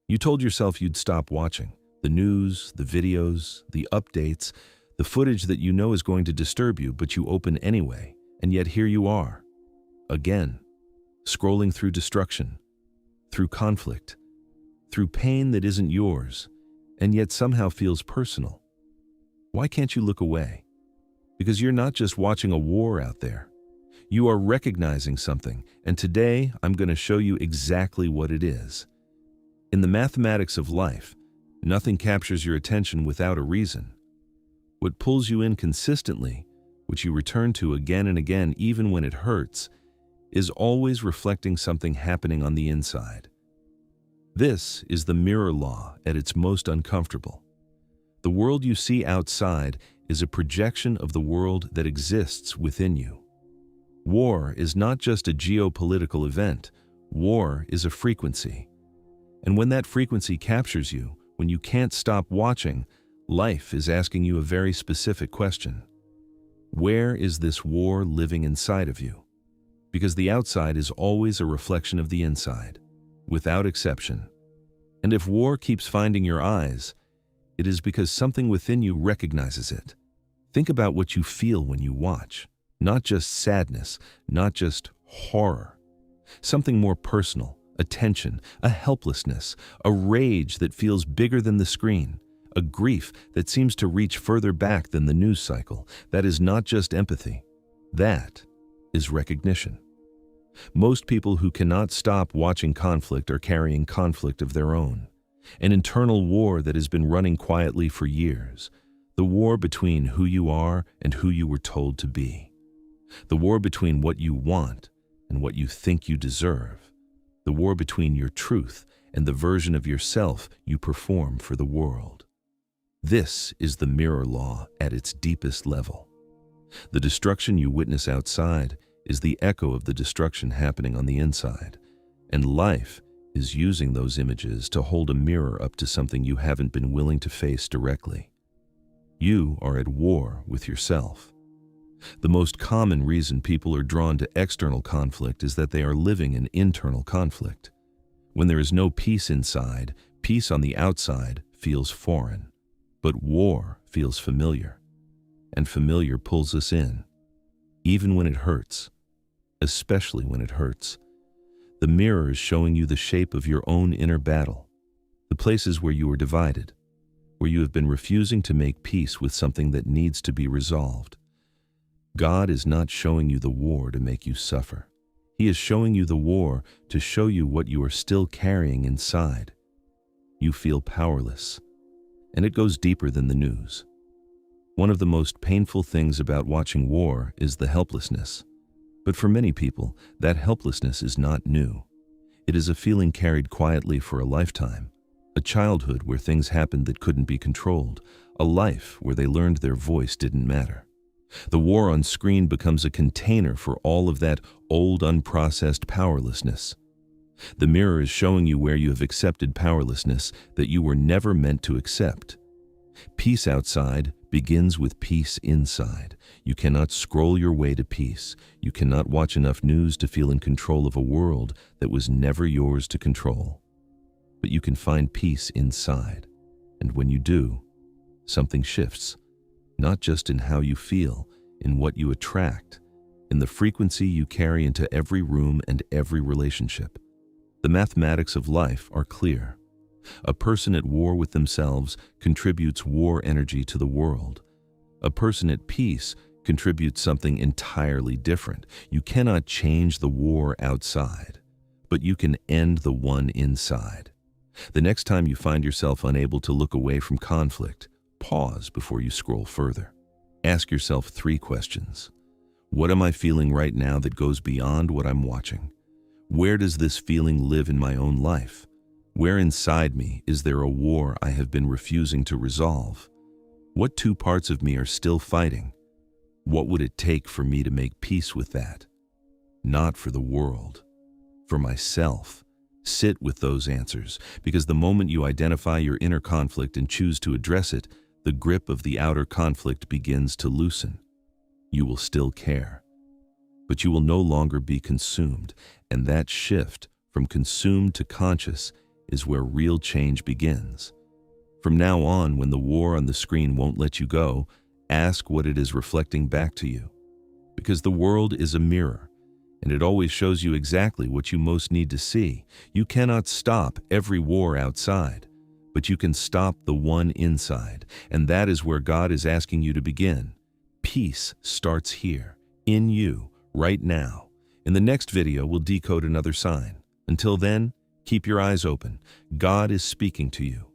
You told yourself you'd stop watching the news, the videos, the updates, the footage that you know is going to disturb you, but you open anyway, and yet here you are, again, scrolling through destruction, through conflict, through pain that isn't yours, and yet somehow feels personal. Why can't you look away? Because you're not just watching a war out there. You are recognizing something, and today I'm going to show you exactly what it is. In the mathematics of life, nothing captures your attention without a reason. What pulls you in consistently, which you return to again and again even when it hurts, is always reflecting something happening on the inside. This is the mirror law at its most uncomfortable. The world you see outside is a projection of the world that exists within you. War is not just a geopolitical event. War is a frequency. And when that frequency captures you, when you can't stop watching, life is asking you a very specific question. Where is this war living inside of you? Because the outside is always a reflection of the inside, without exception. And if war keeps finding your eyes, it is because something within you recognizes it. Think about what you feel when you watch. Not just sadness, not just horror. Something more personal, a tension, a helplessness, a rage that feels bigger than the screen, a grief that seems to reach further back than the news cycle. That is not just empathy. That is recognition. Most people who cannot stop watching conflict are carrying conflict of their own, an internal war that has been running quietly for years, the war between who you are and who you were told to be, the war between what you want and what you think you deserve, the war between your truth and the version of yourself you perform for the world. This is the mirror law at its deepest level. The destruction you witness outside is the echo of the destruction happening on the inside, and life is using those images to hold a mirror up to something you haven't been willing to face directly. You are at war with yourself. The most common reason people are drawn to external conflict is that they are living in internal conflict. When there is no peace inside, peace on the outside feels foreign. But war feels familiar, and familiar pulls us in, even when it hurts, especially when it hurts. The mirror is showing you the shape of your own inner battle, the places where you are divided, where you have been refusing to make peace with something that needs to be resolved. God is not showing you the war to make you suffer. He is showing you the war to show you what you are still carrying inside. You feel powerless, and it goes deeper than the news. One of the most painful things about watching war is the helplessness. But for many people, that helplessness is not new. It is a feeling carried quietly for a lifetime, a childhood where things happened that couldn't be controlled, a life where they learned their voice didn't matter. The war on screen becomes a container for all of that old, unprocessed powerlessness. The mirror is showing you where you have accepted powerlessness that you were never meant to accept. Peace outside begins with peace inside. You cannot scroll your way to peace. You cannot watch enough news to feel in control of a world that was never yours to control. But you can find peace inside. And when you do, something shifts. Not just in how you feel, in what you attract, in the frequency you carry into every room and every relationship. The mathematics of life are clear. A person at war with themselves contributes war energy to the world. A person at peace contributes something entirely different. You cannot change the war outside, but you can end the one inside. The next time you find yourself unable to look away from conflict, pause before you scroll further. Ask yourself 3 questions. What am I feeling right now that goes beyond what I'm watching? Where does this feeling live in my own life? Where inside me is there a war I have been refusing to resolve? What 2 parts of me are still fighting? What would it take for me to make peace with that? Not for the world, for myself. Sit with those answers, because the moment you identify your inner conflict and choose to address it, the grip of the outer conflict begins to loosen. You will still care, but you will no longer be consumed, and that shift from consumed to conscious is where real change begins. From now on, when the war on the screen won't let you go, ask what it is reflecting back to you. Because the world is a mirror, and it always shows you exactly what you most need to see. You cannot stop every war outside, but you can stop the one inside, and that is where God is asking you to begin. Peace starts here, in you, right now. In the next video, we'll decode another sign. Until then, keep your eyes open. God is speaking to you.